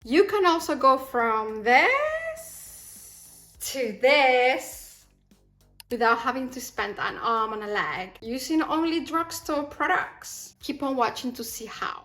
You can also go from this to this without having to spend an arm and a leg using only drugstore products. Keep on watching to see how.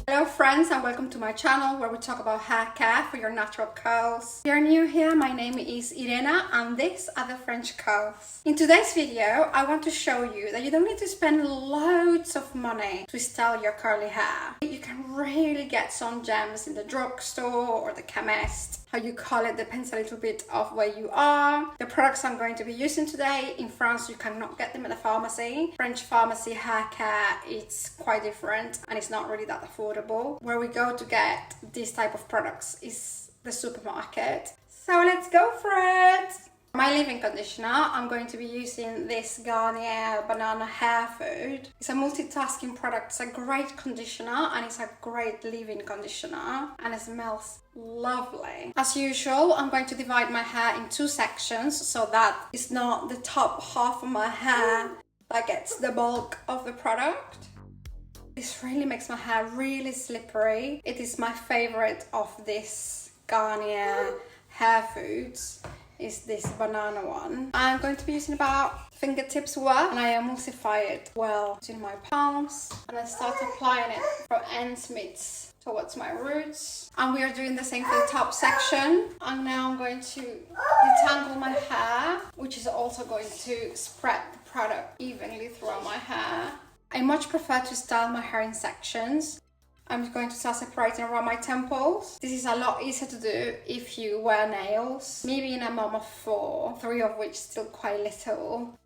Hello friends, and welcome to my channel where we talk about hair care for your natural curls. If you're new here, my name is Irena and these are the French curls. In today's video, I want to show you that you don't need to spend loads of money to style your curly hair. You can really get some gems in the drugstore or the chemist. How you call it depends a little bit of where you are. The products I'm going to be using today, in France you cannot get them at the pharmacy. French pharmacy hair care, it's quite different and it's not really that affordable. Where we go to get these type of products is the supermarket. So let's go for it! My leave-in conditioner, I'm going to be using this Garnier Banana Hair Food. It's a multitasking product. It's a great conditioner and it's a great leave-in conditioner and it smells lovely. As usual, I'm going to divide my hair in two sections so that it's not the top half of my hair that gets the bulk of the product. This really makes my hair really slippery. It is my favorite of this Garnier Hair Foods. Is this banana one. I'm going to be using about fingertips worth and I emulsify it well in my palms and I start applying it from ends mids towards my roots. And we are doing the same for the top section. And now I'm going to detangle my hair, which is also going to spread the product evenly throughout my hair. I much prefer to style my hair in sections. I'm going to start separating around my temples. This is a lot easier to do if you wear nails. Me being a mom of four, three of which still quite little,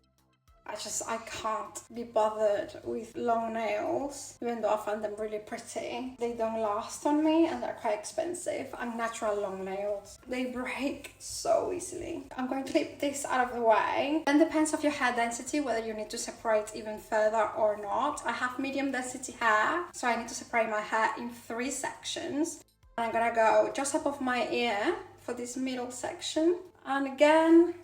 I can't be bothered with long nails, even though I find them really pretty. They don't last on me and they're quite expensive. And natural long nails, they break so easily. I'm going to clip this out of the way. Then depends on your hair density, whether you need to separate even further or not. I have medium density hair, so I need to separate my hair in three sections. And I'm gonna go just above my ear for this middle section. And again,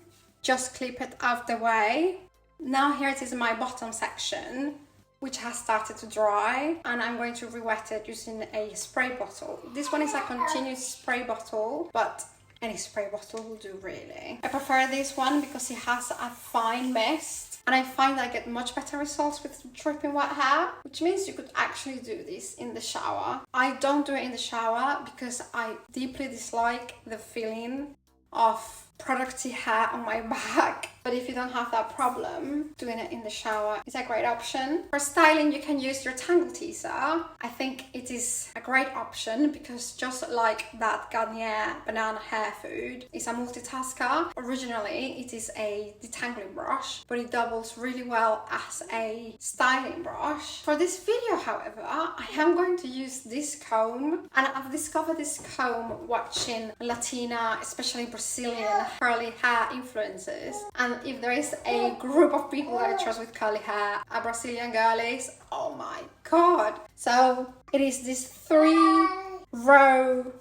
just clip it out of the way. Now here it is in my bottom section, which has started to dry, and I'm going to re-wet it using a spray bottle. This one is a continuous spray bottle, but any spray bottle will do really. I prefer this one because it has a fine mist, and I find I get much better results with dripping wet hair, which means you could actually do this in the shower. I don't do it in the shower because I deeply dislike the feeling of producty hair on my back. But if you don't have that problem, doing it in the shower is a great option. For styling, you can use your tangle teaser. I think it is a great option because just like that Garnier Banana Hair Food, it's a multitasker. Originally, it is a detangling brush, but it doubles really well as a styling brush. For this video, however, I am going to use this comb, and I've discovered this comb watching Latina, especially Brazilian curly hair influencers. And if there is a group of people that I trust with curly hair, are Brazilian girlies. Oh my god. So it is this 3-row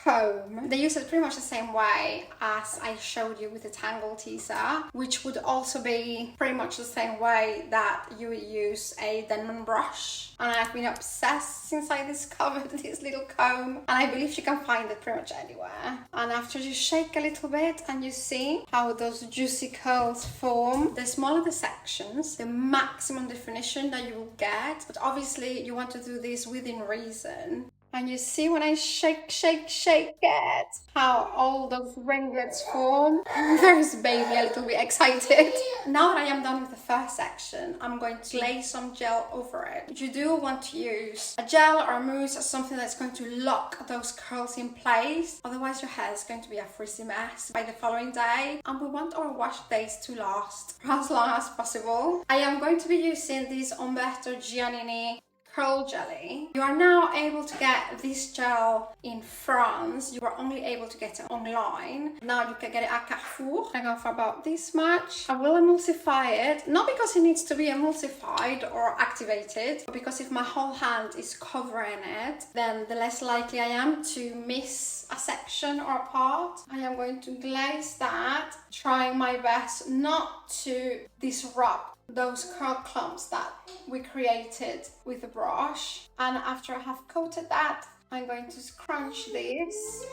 comb. They use it pretty much the same way as I showed you with the tangle teaser, which would also be pretty much the same way that you would use a Denman brush. And I've been obsessed since I discovered this little comb, and I believe you can find it pretty much anywhere. And after you shake a little bit and you see how those juicy curls form, the smaller the sections, the maximum definition that you will get. But obviously you want to do this within reason. And you see when I shake it, how all those ringlets form. There's baby a little bit excited. Now that I am done with the first section, I'm going to lay some gel over it. You do want to use a gel or a mousse or something that's going to lock those curls in place. Otherwise your hair is going to be a frizzy mess by the following day. And we want our wash days to last for as long as possible. I am going to be using this Umberto Giannini curl jelly. You are now able to get this gel in France. You were only able to get it online. Now you can get it at Carrefour. I go for about this much. I will emulsify it, not because it needs to be emulsified or activated, but because if my whole hand is covering it, then the less likely I am to miss a section or a part. I am going to glaze that, trying my best not to disrupt those curl clumps that we created with the brush. And after I have coated that, I'm going to scrunch this.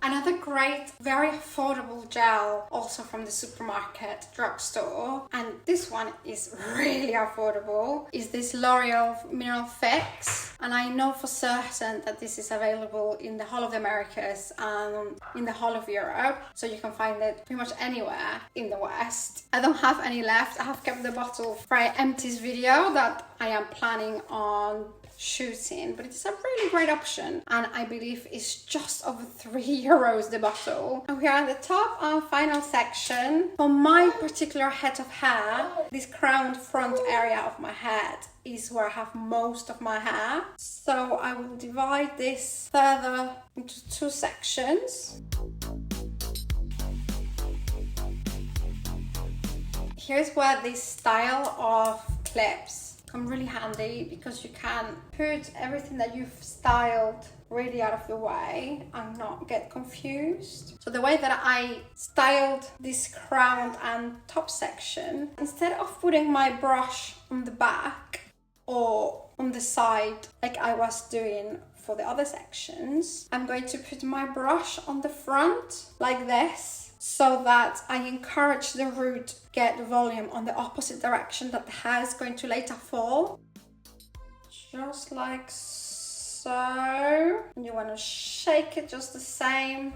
Another great, very affordable gel, also from the supermarket, drugstore, and this one is really affordable, is this L'Oreal Mineral Fix. And I know for certain that this is available in the whole of the Americas and in the whole of Europe, so you can find it pretty much anywhere in the West. I don't have any left. I have kept the bottle for an empties video that I am planning on shooting, but it's a really great option, and I believe it's just over €3 the bottle. And we are at the top and final section. For my particular head of hair, this crowned front area of my head is where I have most of my hair, so I will divide this further into 2 sections. Here's where this style of clips come really handy, because you can put everything that you've styled really out of the way and not get confused. So the way that I styled this crown and top section, instead of putting my brush on the back or on the side like I was doing for the other sections, I'm going to put my brush on the front like this, so that I encourage the root get volume on the opposite direction that the hair is going to later fall. Just like so. And you want to shake it just the same.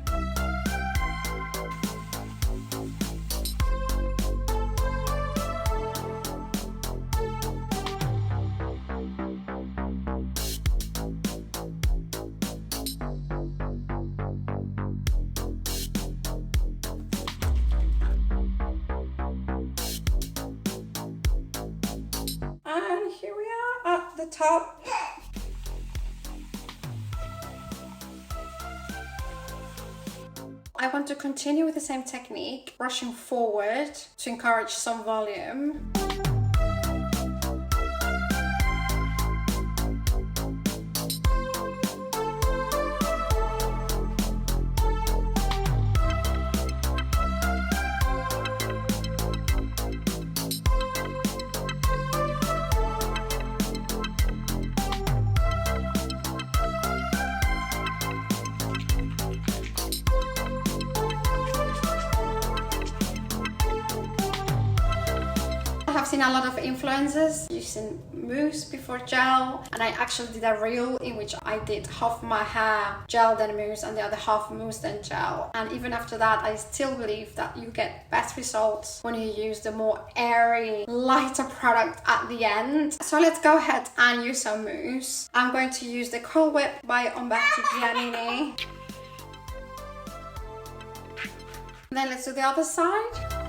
And here we are at the top. I want to continue with the same technique, brushing forward to encourage some volume. I've seen a lot of influencers using mousse before gel, and I actually did a reel in which I did half my hair gel then mousse and the other half mousse then gel, and even after that I still believe that you get best results when you use the more airy, lighter product at the end. So let's go ahead and use some mousse. I'm going to use the Cool Whip by Umberto Giannini. And then let's do the other side.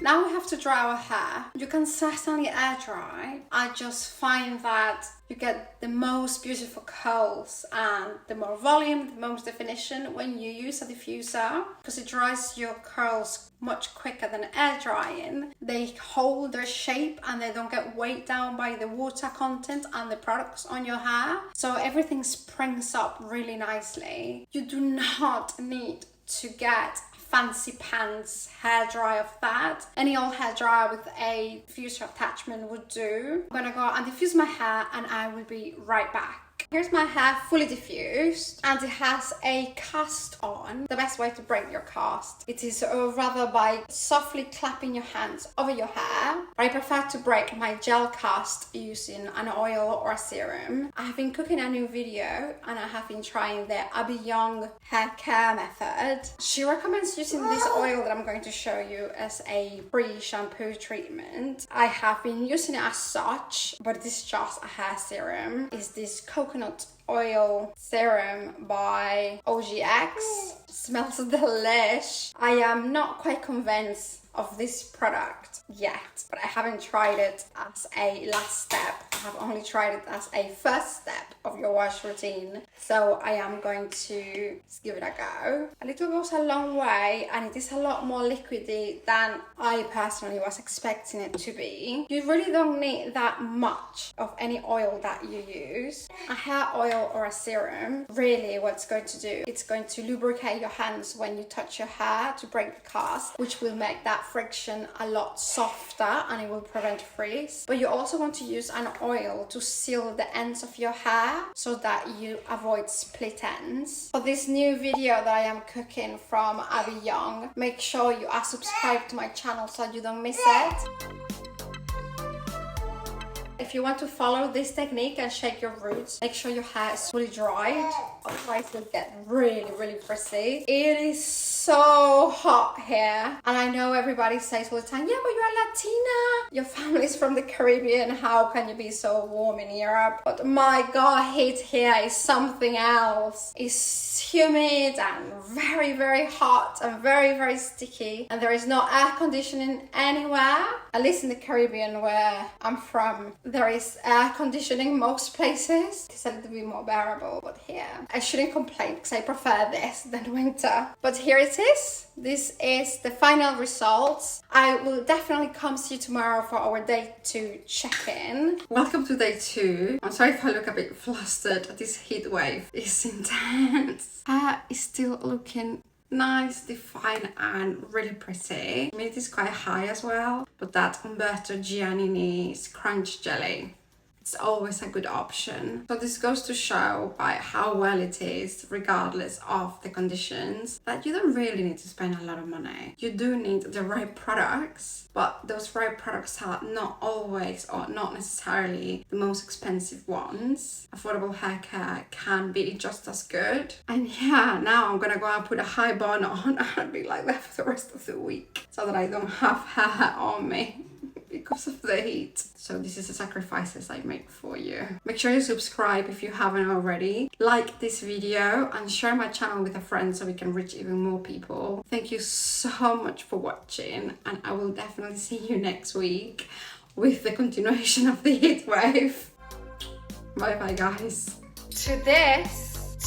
Now we have to dry our hair. You can certainly air dry. I just find that you get the most beautiful curls and the more volume, the most definition when you use a diffuser, because it dries your curls much quicker than air drying. They hold their shape and they don't get weighed down by the water content and the products on your hair. So everything springs up really nicely. You do not need to get fancy pants hair dryer for that. Any old hair dryer with a diffuser attachment would do. I'm gonna go and diffuse my hair and I will be right back. Here's my hair fully diffused, and it has a cast on. The best way to break your cast, it is rather by softly clapping your hands over your hair. I prefer to break my gel cast using an oil or a serum. I have been cooking a new video and I have been trying the Abby Young hair care method. She recommends using this oil that I'm going to show you as a pre-shampoo treatment. I have been using it as such, but it is just a hair serum. It's this coconut oil serum by OGX. Smells delish. I am not quite convinced of this product yet, but I haven't tried it as a last step have only tried it as a first step of your wash routine. So I am going to give it a go. A little goes a long way, and it is a lot more liquidy than I personally was expecting it to be. You really don't need that much of any oil that you use. A hair oil or a serum, really what it's going to do, it's going to lubricate your hands when you touch your hair to break the cast, which will make that friction a lot softer and it will prevent frizz. But you also want to use an oil to seal the ends of your hair so that you avoid split ends. For this new video that I am cooking from Abby Young, make sure you are subscribed to my channel so you don't miss it. If you want to follow this technique and shake your roots, make sure your hair is fully dried, otherwise you'll get really frizzy. It is so hot here, and I know everybody says all the time, yeah, but you're Latina, your family's from the Caribbean, how can you be so warm in Europe? But my god, heat here is something else. It's humid and very hot and very sticky, and there is no air conditioning anywhere, at least in the Caribbean where I'm from. There is air conditioning most places. It's a little bit more bearable, but here I shouldn't complain because I prefer this than winter. But here it is. This is the final results. I will definitely come see you tomorrow for our day 2 check-in. Welcome to day 2. I'm sorry if I look a bit flustered. This heat wave is intense. Hair is still looking nice, defined, and really pretty. Humidity is quite high as well, but that Umberto Giannini's crunch jelly, it's always a good option. So this goes to show by how well it is, regardless of the conditions, that you don't really need to spend a lot of money. You do need the right products, but those right products are not always or not necessarily the most expensive ones. Affordable hair care can be just as good. And yeah, now I'm gonna go and put a high bun on and be like that for the rest of the week so that I don't have hair on me because of the heat. So this is the sacrifices I make for you. Make sure you subscribe if you haven't already. Like this video and share my channel with a friend so we can reach even more people. Thank you so much for watching, and I will definitely see you next week with the continuation of the heat wave. Bye bye guys. To this